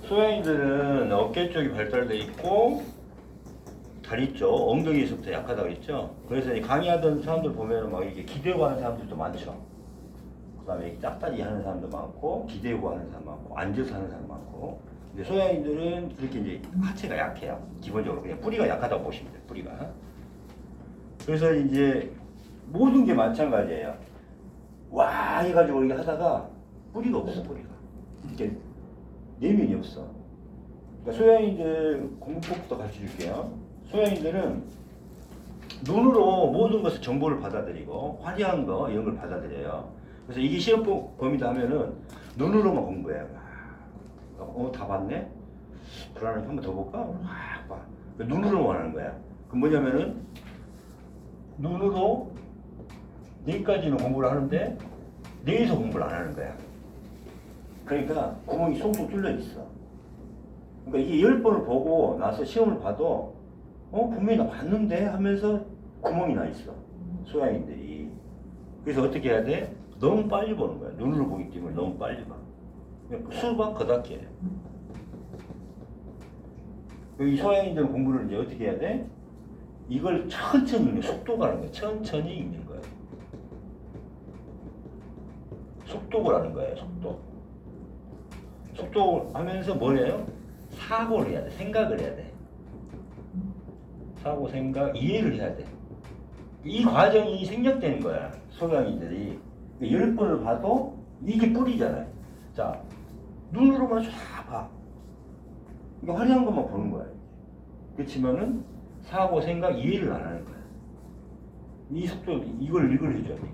소양인들은 어깨 쪽이 발달돼 있고 다리 쪽 엉덩이에서부터 약하다 그랬죠. 그래서 이 강의하던 사람들 보면은 막 이게 기대고 하는 사람들도 많죠. 그다음에 짝다리 하는 사람도 많고 기대고 하는 사람 많고 앉아서 하는 사람 많고. 근데 소양인들은 그렇게 이제 하체가 약해요. 기본적으로 그냥 뿌리가 약하다고 보시면 돼요. 뿌리가. 그래서 이제 모든 게 마찬가지예요. 와 해가지고 이렇게 하다가 뿌리가 없어. 뿌리가 이렇게 내면이 없어. 그러니까 소양인들 공부법부터 가르쳐 줄게요. 소양인들은 눈으로 모든 것을 정보를 받아들이고 화려한 거 이런 걸 받아들여요. 그래서 이게 시험 범위다 하면은 눈으로만 공부해요. 다 봤네? 불안하게 한번 더 볼까? 확 봐. 눈으로만 하는 거야. 그럼 뭐냐면은 눈으로 뇌까지는 공부를 하는데 뇌에서 공부를 안 하는 거야. 그러니까 구멍이 쏙쏙 뚫려 있어. 그러니까 이게 10번을 보고 나서 시험을 봐도 분명히 나 봤는데 하면서 구멍이 나 있어. 소양인들이. 그래서 어떻게 해야 돼? 너무 빨리 보는 거야. 눈으로 보기 때문에 너무 빨리 봐. 수박 거닥게. 이 소양인들 공부를 이제 어떻게 해야 돼? 이걸 천천히 읽는 속도가 라는 거야. 천천히 읽는 거야. 속도라는 거예요. 속도. 속도 하면서 뭐래요? 사고를 해야 돼. 생각을 해야 돼. 사고, 생각, 이해를 해야 돼. 이 과정이 생략되는 거야. 소양인들이. 10번을 봐도 이게 뿌리잖아요. 자, 눈으로만 쫙 봐. 이거 화려한 것만 보는 거야. 그렇지만은 사고, 생각, 이해를 안 하는 거야. 이 속도, 이걸 해줘야 돼. 이걸.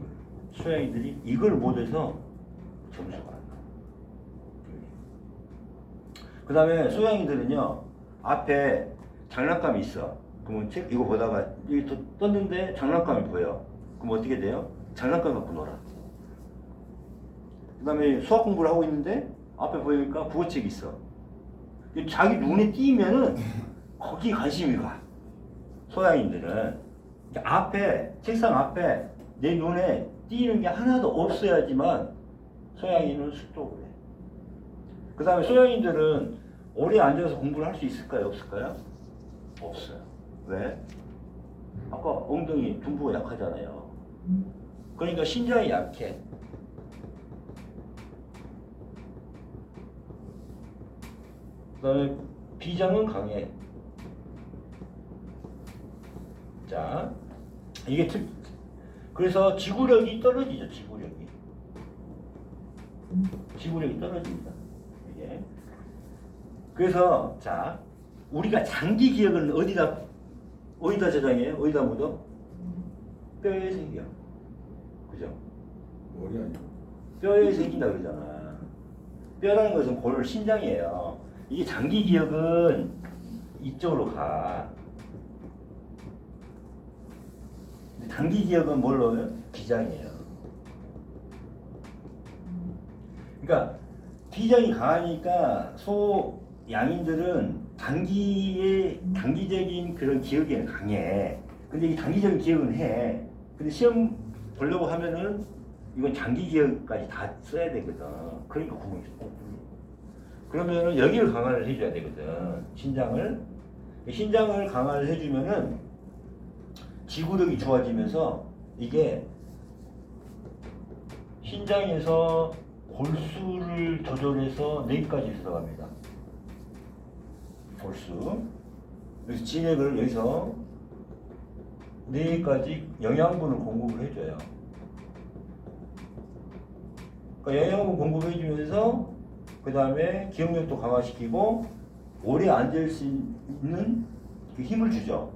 소양인들이 이걸 못해서 점수가 안 나와. 그 다음에 소양인들은요, 앞에 장난감이 있어. 그러면 책 이거 보다가 여기 떴는데 장난감이 보여. 그럼 어떻게 돼요? 장난감 갖고 놀아. 그 다음에 수학 공부를 하고 있는데 앞에 보니까 국어책이 있어. 자기 눈에 띄면은 거기 관심이 가. 소양인들은 앞에 책상 앞에 내 눈에 띄는 게 하나도 없어야지만 소양인은 숙독을 해. 그 다음에 소양인들은 오래 앉아서 공부를 할 수 있을까요? 없을까요? 없어요. 왜? 아까 엉덩이 둔부가 약하잖아요. 그러니까 신장이 약해. 그 다음에 비장은 강해. 자, 이게 그래서 지구력이 떨어지죠. 지구력이 떨어집니다. 이게. 그래서 자, 우리가 장기 기억은 어디다 저장해요? 어디다 묻어? 뼈에 생겨. 그죠? 머리 아니야? 뼈에 생긴다 그러잖아. 뼈라는 것은 골 신장이에요. 이게 장기 기억은 이쪽으로 가. 단기 기억은 뭘로? 비장이에요. 그러니까 비장이 강하니까 양인들은 단기적인 그런 기억에는 강해. 근데 이 단기적인 기억은 해. 근데 시험 보려고 하면은 이건 장기 기억까지 다 써야 되거든. 그러니까 구멍이 있어. 그러면은 여기를 강화를 해줘야 되거든. 신장을 강화를 해주면은 지구력이 좋아지면서 이게 신장에서 골수를 조절해서 뇌까지 들어갑니다. 골수. 그래서 진액을 여기서 뇌까지 영양분을 공급을 해줘요. 그러니까 영양분 공급해주면서 그 다음에 기억력도 강화시키고 오래 앉을 수 있는 그 힘을 주죠.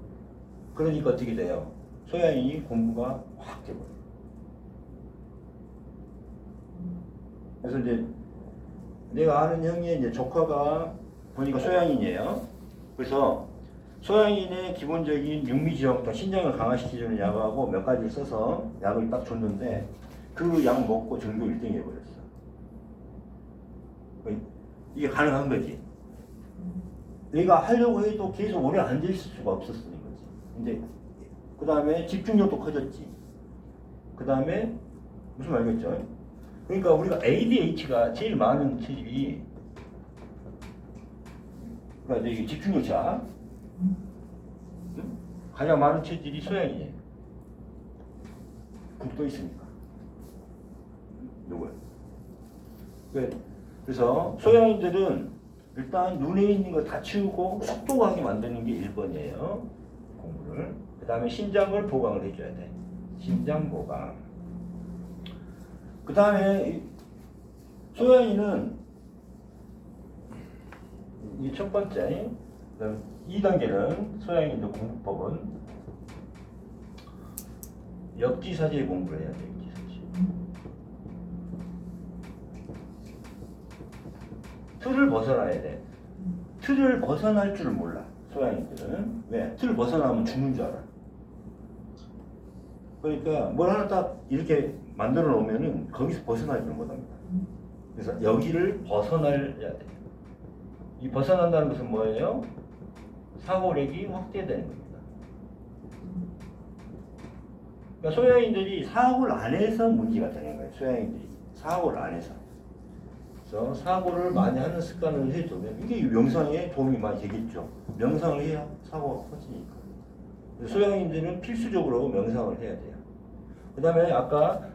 그러니까 어떻게 돼요? 소양인이 공부가 확 돼버려요. 그래서 이제 내가 아는 형의 이제 조카가 보니까 소양인이에요. 그래서 소양인의 기본적인 육미지역부터 신장을 강화시키는 약하고 몇 가지를 써서 약을 딱 줬는데 그 약 먹고 전교 1등 해버렸어. 이게 가능한 거지. 내가 하려고 해도 계속 오래 앉아있을 수가 없었으니 거지. 근데 그 다음에 집중력도 커졌지. 그 다음에 무슨 말이겠죠? 그러니까 우리가 ADH가 제일 많은 체질이 그러니까 이게 집중력자. 가장 많은 체질이 소양이에요. 국도 있으니까. 요거요. 그래서 소양인들은 일단 눈에 있는 거 다 치우고 속도하게 만드는 게 1번이에요. 공부를. 그 다음에 신장을 보강을 해줘야 돼. 신장 보강. 그 다음에 소양이는 이 첫 번째, 2단계는 소양인들 공부법은 역지사지 공부를 해야 돼. 역지사지. 틀을 벗어나야 돼. 틀을 벗어날 줄 몰라. 소양인들은. 왜? 틀을 벗어나면 죽는 줄 알아. 그러니까 뭘 하나 딱 이렇게 만들어 놓으면은 거기서 벗어나지를 못합니다. 그래서 여기를 벗어나야 돼. 이 벗어난다는 것은 뭐예요? 사고력이 확대되는 겁니다. 그러니까 소양인들이 사고를 안 해서 문제가 되는 거예요. 소양인들이 사고를 안 해서. 그래서 사고를 많이 하는 습관을 해두면 이게 명상에 도움이 많이 되겠죠. 명상을 해야 사고가 커지니까. 소양인들은 필수적으로 명상을 해야 돼요. 그 다음에 아까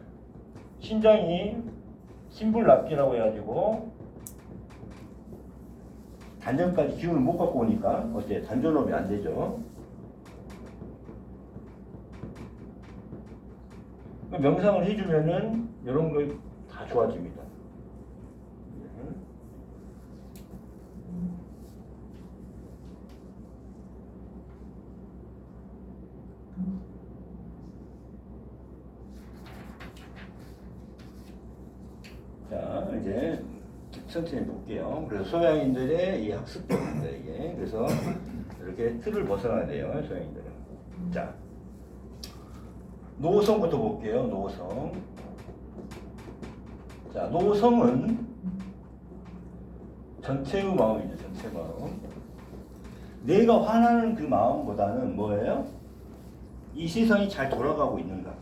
신장이 신불납기라고 해가지고 단전까지 기운을 못 갖고 오니까 어때? 단전업이 안 되죠. 명상을 해주면은 이런 거 다 좋아집니다. 자, 이제 천천히 볼게요. 그래서 소양인들의 이 학습법입니다, 이게. 그래서 이렇게 틀을 벗어나야 돼요, 소양인들은. 자, 노성부터 볼게요, 노성. 자, 노성은 전체의 마음이죠, 전체 마음. 내가 화나는 그 마음보다는 뭐예요? 이 세상이 잘 돌아가고 있는가?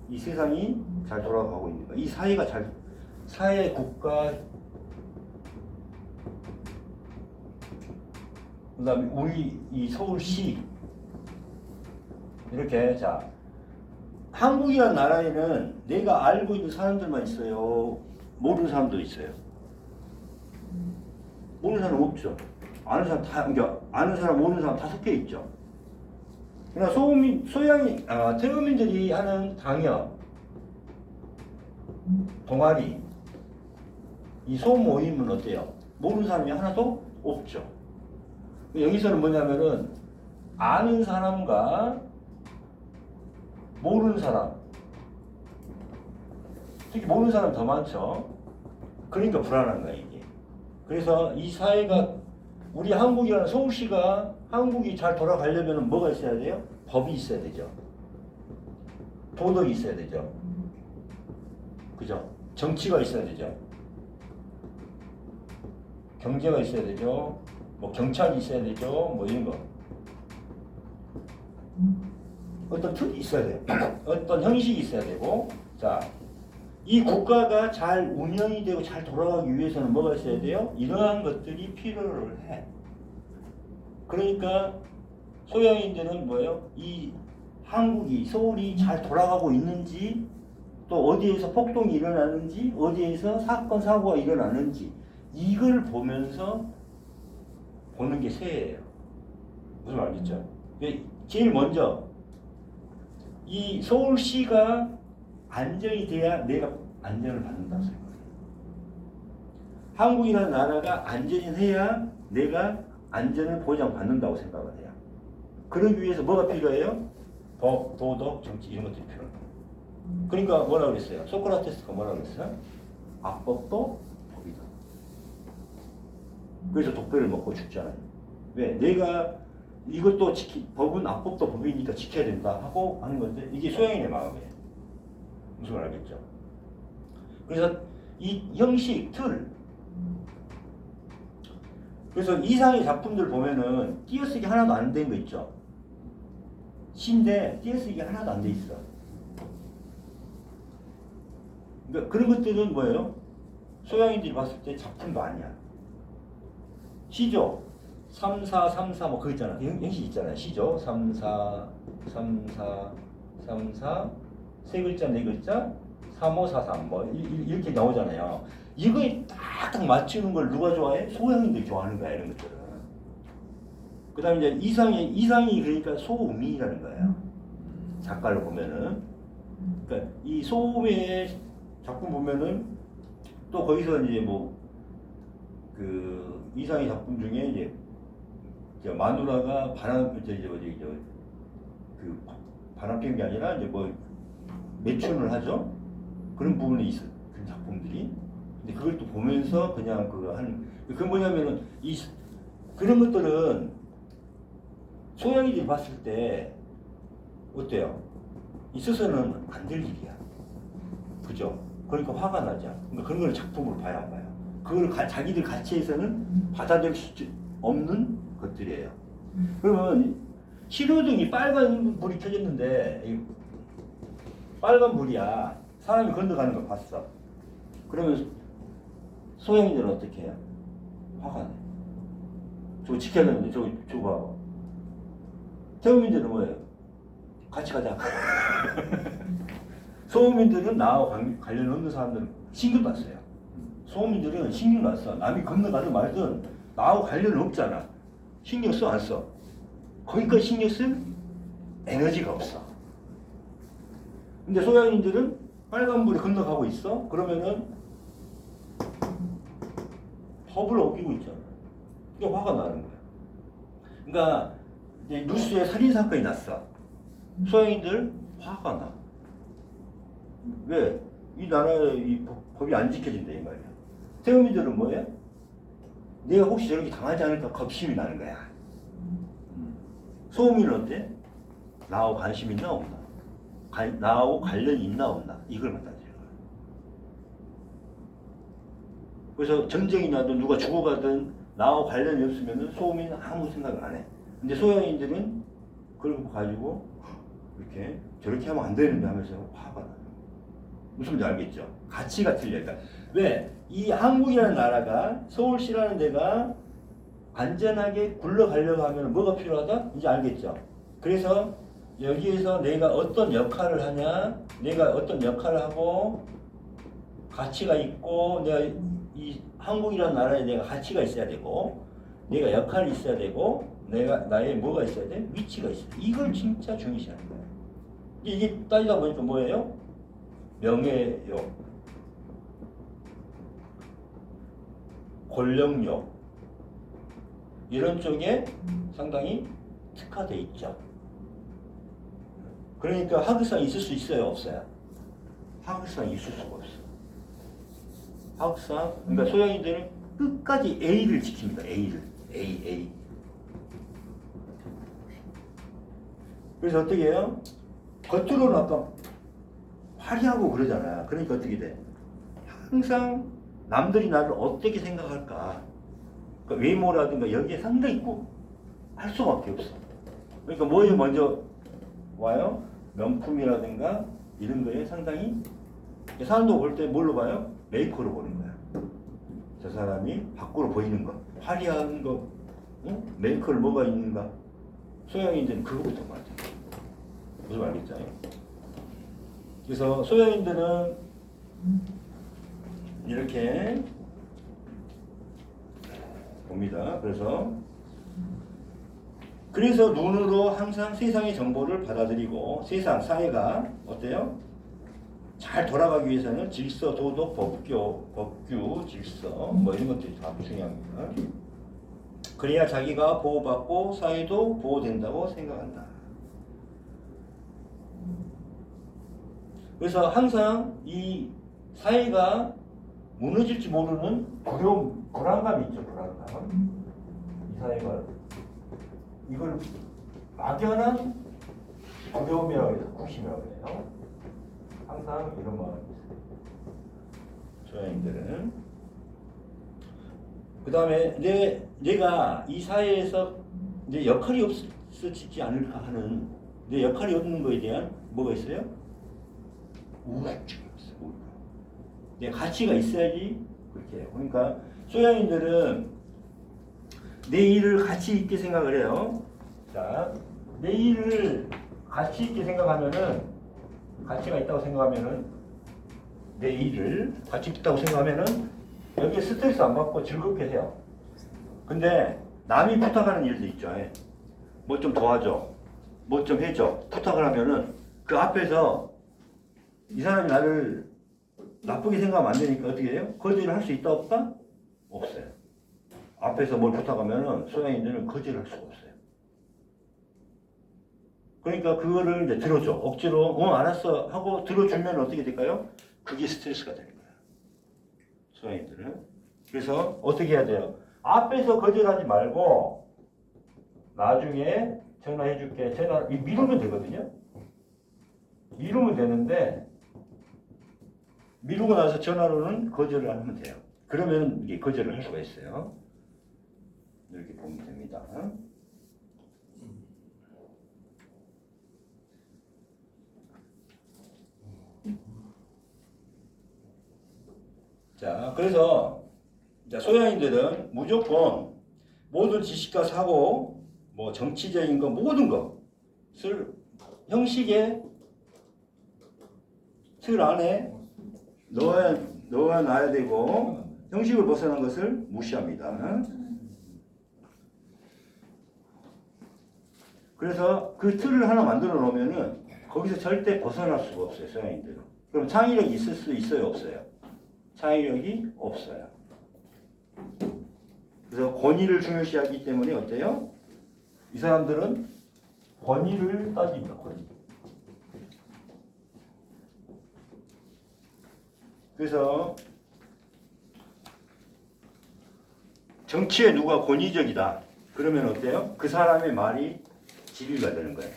이 세상이 잘 돌아가고 있는가? 이 사회가 사회, 국가, 그 다음에 우리 이 서울시, 이렇게, 자, 한국이라는 나라에는 내가 알고 있는 사람들만 있어요? 모르는 사람도 있어요? 모르는 사람 없죠? 아는 사람 다, 그러니까 아는 사람, 모르는 사람 다 섞여 있죠? 그러나 태어민들이 하는 당역, 동아리, 이 소모임은 어때요? 모르는 사람이 하나도 없죠. 여기서는 뭐냐면은 아는 사람과 모르는 사람, 특히 모르는 사람 더 많죠. 그러니까 불안한 거야 이게. 그래서 이 사회가 우리 한국이라는 서울시가 한국이 잘 돌아가려면 뭐가 있어야 돼요? 법이 있어야 되죠. 도덕이 있어야 되죠. 그죠? 정치가 있어야 되죠. 경제가 있어야 되죠. 뭐 경찰이 있어야 되죠. 뭐 이런 거. 어떤 틀이 있어야 돼요. 어떤 형식이 있어야 되고. 자, 이 국가가 잘 운영이 되고 잘 돌아가기 위해서는 뭐가 있어야 돼요? 이러한 것들이 필요를 해. 그러니까 소양인들은 뭐예요? 이 한국이, 서울이 잘 돌아가고 있는지, 또 어디에서 폭동이 일어나는지, 어디에서 사건, 사고가 일어나는지, 이걸 보면서 보는 게 새예요. 무슨 말이죠? 제일 먼저 이 서울시가 안정이 돼야 내가 안정을 받는다고 생각해요. 한국이라는 나라가 안전이 돼야 내가 안전을 보장받는다고 생각을 해요. 그러기 위해서 뭐가 필요해요? 법, 도덕, 정치 이런 것들이 필요해요. 그러니까 뭐라 그랬어요? 소크라테스가 뭐라 그랬어요? 악법도 법이다. 그래서 독배를 먹고 죽잖아요. 왜? 내가 이것도 법은 악법도 법이니까 지켜야 된다 하고 하는 건데 이게 소양인의 마음이에요. 무슨 말 알겠죠? 그래서 이 형식, 틀. 그래서 이상의 작품들 보면은 띄어쓰기 하나도 안 된 거 있죠? 시인데 띄어쓰기 하나도 안 돼 있어. 그러니까 그런 것들은 뭐예요? 소양인들이 봤을 때 작품도 아니야. 시죠. 3, 4, 3, 4 뭐 그거 있잖아. 형식 있잖아요. 시죠. 3, 4, 3, 4, 3, 4 세 글자, 네 글자 3, 5, 4, 3 뭐 이렇게 나오잖아요. 이거에 딱딱 맞추는 걸 누가 좋아해? 소형인들이 좋아하는 거야, 이런 것들은. 그 다음에 이제 이상이 그러니까 소음이라는 거예요. 작가를 보면은. 그러니까 이 소음의 작품 보면은 또 거기서 이제 뭐 그 이상의 작품 중에 이제 마누라가 바람 그 바람 피는 게 아니라 이제 뭐 매춘을 하죠. 그런 부분이 있어. 그 작품들이. 근데 그걸 또 보면서 그냥 그 뭐냐면은 그런 것들은 소양이들이 봤을 때 어때요? 있어서는 안 될 일이야. 그죠? 그러니까 화가 나죠. 그러니까 그런 걸 작품으로 봐야 안 봐요. 그걸 자기들 가치에서는 받아들일 수 없는 것들이에요. 그러면 신호등이 빨간 불이 켜졌는데 빨간 불이야. 사람이 건너가는 걸 봤어. 그러면 소형이들은 어떻게 해요? 화가 나. 저거 지켜야 되는데 저거 봐봐. 태우민들은 뭐예요? 같이 가자. 소음인들은 나와 관련 없는 사람들은 신경 안 써요. 소음인들은 신경 안 써. 남이 건너가든 말든 나하고 관련은 없잖아. 신경 써, 안 써? 거기까지 신경 쓸 에너지가 없어. 근데 소양인들은 빨간불이 건너가고 있어? 그러면은 법을 어기고 있잖아. 그러니까 화가 나는 거야. 그러니까 이제 뉴스에 살인사건이 났어. 소양인들 화가 나. 왜? 이 나라의 이 법이 안 지켜진다 이 말이야. 태음인들은 뭐예요? 내가 혹시 저렇게 당하지 않을까 겁심이 나는 거야. 소음인은 어때? 나하고 관심 있나 없나? 나하고 관련이 있나 없나? 이걸 갖다 줘요. 그래서 전쟁이 나도 누가 죽어가든 나하고 관련이 없으면 소음인은 아무 생각을 안 해. 근데 소양인들은 그걸 가지고 이렇게 저렇게 하면 안 되는데 하면서 화가 나요. 무슨 말인지 알겠죠? 가치가 틀려요. 그러니까 왜? 이 한국이라는 나라가 서울시라는 데가 안전하게 굴러가려고 하면 뭐가 필요하다? 이제 알겠죠? 그래서 여기에서 내가 어떤 역할을 하냐, 내가 어떤 역할을 하고 가치가 있고 내가 이 한국이라는 나라에 내가 가치가 있어야 되고 내가 역할이 있어야 되고 나의 뭐가 있어야 돼? 위치가 있어야 돼. 이걸 진짜 중요시하는 거예요. 이게 따지다 보니까 뭐예요? 명예욕, 권력욕 이런 쪽에 상당히 특화되어 있죠. 그러니까 하극상이 있을 수 있어요? 없어요? 하극상이 있을 수가 없어. 하극상, 그러니까 소양이들은 끝까지 A를 지킵니다. A. 그래서 어떻게 해요? 겉으로는 아까 화려하고 그러잖아요. 그러니까 어떻게 돼? 항상 남들이 나를 어떻게 생각할까? 그러니까 외모라든가 여기에 상당히 꼭 할 수밖에 없어. 그러니까 뭐에 먼저 와요? 명품이라든가 이런 거에 상당히 사람도 볼 때 뭘로 봐요? 메이커로 보는 거야. 저 사람이 밖으로 보이는 거, 화려한 거, 응? 메이커를 뭐가 있는가? 소양인들은 그거부터 맞아. 무슨 말겠죠? 그래서 소양인들은 이렇게 봅니다. 그래서 눈으로 항상 세상의 정보를 받아들이고 세상, 사회가 어때요? 잘 돌아가기 위해서는 질서, 도덕, 법규, 질서 뭐 이런 것들이 다 중요합니다. 그래야 자기가 보호받고 사회도 보호된다고 생각한다. 그래서 항상 이 사회가 무너질지 모르는 두려움, 불안감이 있죠. 불안감. 이 사회가 이걸 막연한 두려움이라고 해서 구심이라고 해요. 항상 이런 마음이 있어요. 소양인들은. 그 다음에 내가 이 사회에서 내 역할이 없어지지 않을까 하는 내 역할이 없는 거에 대한 뭐가 있어요? 우울증이 있어요. 우울증. 내 가치가 있어야지 그렇게 해요. 그러니까 소양인들은 내 일을 가치 있게 생각을 해요. 자, 내 일을 가치 있게 생각하면은, 가치가 있다고 생각하면은, 내 일을 가치 있다고 생각하면은, 여기에 스트레스 안 받고 즐겁게 해요. 근데, 남이 부탁하는 일도 있죠. 뭐 좀 도와줘. 뭐 좀 해줘. 부탁을 하면은, 그 앞에서 이 사람이 나를 나쁘게 생각하면 안 되니까 어떻게 해요? 거절을 할 수 있다, 없다? 없어요. 앞에서 뭘 부탁하면은 소양인들은 거절을 할 수가 없어요. 그러니까 그거를 이제 들어줘. 억지로, 알았어. 하고 들어주면 어떻게 될까요? 그게 스트레스가 되는 거예요. 소양인들은. 그래서 어떻게 해야 돼요? 앞에서 거절하지 말고, 나중에 전화해 줄게. 미루면 되거든요. 미루면 되는데, 미루고 나서 전화로는 거절을 하면 돼요. 그러면 이게 거절을 할 수가 있어요. 이렇게 보면 됩니다. 자, 그래서 소양인들은 무조건 모든 지식과 사고, 뭐 정치적인 거, 모든 것을 형식의 틀 안에 넣어놔야 되고, 형식을 벗어난 것을 무시합니다. 그래서 그 틀을 하나 만들어 놓으면은 거기서 절대 벗어날 수가 없어요, 소양인들은. 그럼 창의력이 있을 수 있어요, 없어요? 창의력이 없어요. 그래서 권위를 중요시하기 때문에 어때요? 이 사람들은 권위를 따집니다, 권위. 그래서 정치에 누가 권위적이다. 그러면 어때요? 그 사람의 말이 진리가 되는 거예요.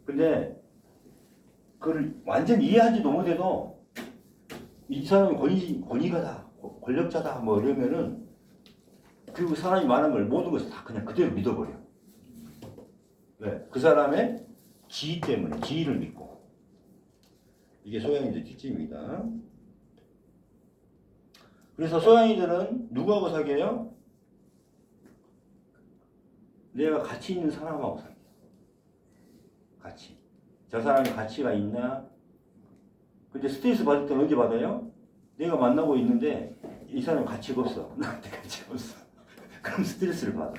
근데 그걸 완전 이해하지도 못해도 이 사람이 권위가다, 권력자다 뭐 이러면은 그 사람이 말하는 걸 모든 것을 다 그냥 그대로 믿어버려. 왜? 그 사람의 지위 때문에, 지위를 믿고. 이게 소양이들 특징입니다. 그래서 소양이들은 누구하고 사귀어요? 내가 가치 있는 사람하고 사귀어요. 가치. 저 사람이 가치가 있나? 근데 스트레스 받을 때는 언제 받아요? 내가 만나고 있는데 이 사람이 가치가 없어. 나한테 가치가 없어. 그럼 스트레스를 받아.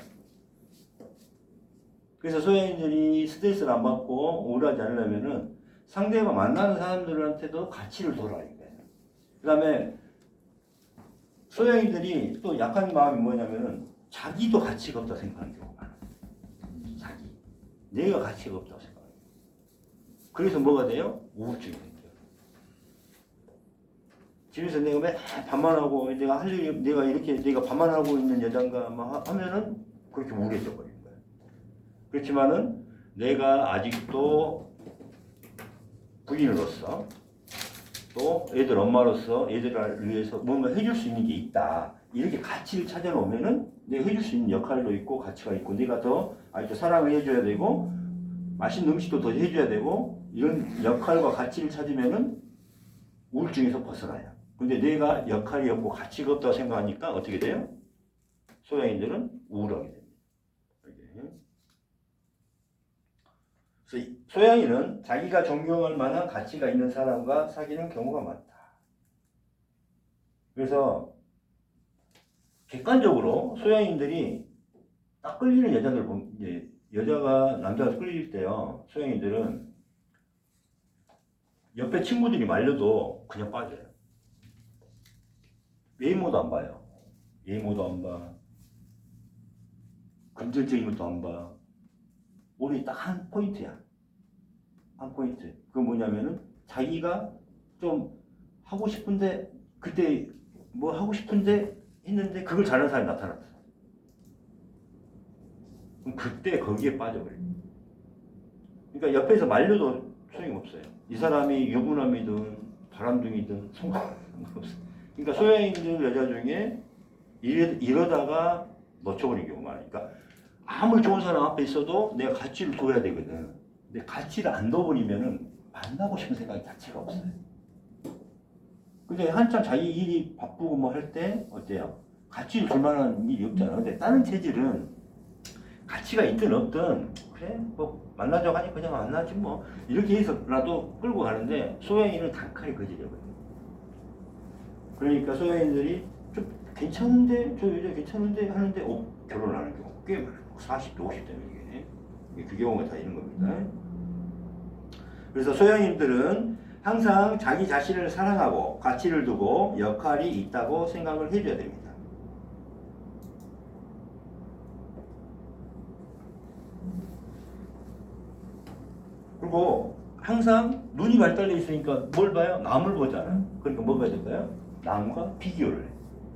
그래서 소양인들이 스트레스를 안 받고 우울하지 않으려면은 상대가 만나는 사람들한테도 가치를 돌아야 돼요. 그 다음에 소양인들이 또 약한 마음이 뭐냐면은 자기도 가치가 없다고 생각하는 경우가 많아요. 자기. 내가 가치가 없다고 생각해요. 그래서 뭐가 돼요? 우울증이 생겨요. 집에서 내가 맨날 반만하고 내가 할 일이 내가 반만하고 있는 여잔가 막 하면은 그렇게 우울해져 버리는 거예요. 그렇지만은 내가 아직도 부인으로서 또 애들 엄마로서 애들을 위해서 뭔가 해줄 수 있는 게 있다. 이렇게 가치를 찾아놓으면은 내가 해줄 수 있는 역할도 있고 가치가 있고 내가 더 아직도 사랑을 해줘야 되고 맛있는 음식도 더 해줘야 되고 이런 역할과 가치를 찾으면은 우울증에서 벗어나요. 근데 내가 역할이 없고 가치가 없다고 생각하니까 어떻게 돼요? 소양인들은 우울하게 됩니다. 그래서 소양인은 자기가 존경할 만한 가치가 있는 사람과 사귀는 경우가 많다. 그래서 객관적으로 소양인들이 딱 끌리는 여자들 보면 여자가 남자가 끌릴 때요. 소양인들은 옆에 친구들이 말려도 그냥 빠져요. 외모도 안 봐요. 외모도 안 봐. 금전적인 것도 안 봐. 우리 딱 한 포인트야. 한 포인트. 그건 뭐냐면은 자기가 좀 하고 싶은데 그때 뭐 하고 싶은데 했는데 그걸 잘하는 사람이 나타났어. 그럼 그때 거기에 빠져버려요. 그러니까 옆에서 말려도 소용없어요. 이 사람이 유부남이든 바람둥이든 상관없어요. 그러니까 소양인들 여자 중에 이러다가 놓쳐버린 경우가 많아요. 그러니까 아무리 좋은 사람 앞에 있어도 내가 가치를 둬야 되거든. 근데 가치를 안 둬버리면은 만나고 싶은 생각이 자체가 없어요. 근데 한참 자기 일이 바쁘고 뭐 할 때 어때요? 가치를 줄 만한 일이 없잖아. 근데 다른 체질은 가치가 있든 없든 그래 뭐 만나자고 하니 그냥 만나지 뭐 이렇게 해서라도 끌고 가는데 소양인은 단칼에 거절해버려. 그러니까 소양인들이 좀 괜찮은데 저 여자 괜찮은데 하는데 결혼하는 경우 꽤 많아요. 40대 50대면 이게 그 경우가 다 있는 겁니다. 그래서 소양인들은 항상 자기 자신을 사랑하고 가치를 두고 역할이 있다고 생각을 해줘야 됩니다. 그리고 항상 눈이 발달되어 있으니까 뭘 봐요? 남을 보잖아요. 그러니까 뭐가 될까요? 남과 비교를 해.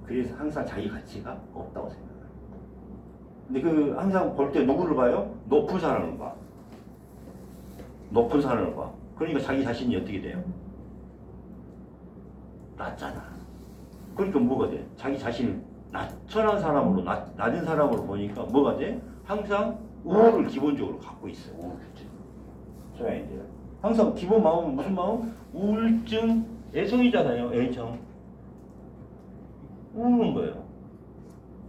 그래서 항상 자기 가치가 없다고 생각해요. 근데 그 항상 볼 때 누구를 봐요? 높은 사람을 봐. 높은 사람을 봐. 그러니까 자기 자신이 어떻게 돼요? 낮잖아. 그러니까 뭐가 돼? 자기 자신을 낮춰난 사람으로, 낮은 사람으로 보니까 뭐가 돼? 항상 우월을 기본적으로 갖고 있어요. 소양인들. 항상 기본 마음은 무슨 마음? 우울증, 애송이잖아요. 애정. 우는 거예요.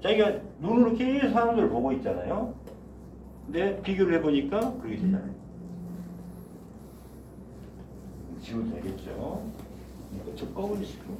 자기가 눈으로 계속 사람들을 보고 있잖아요. 근데 비교를 해보니까 그렇게 되잖아요. 지워도 되겠죠? 이거 좀 꺼버리시고.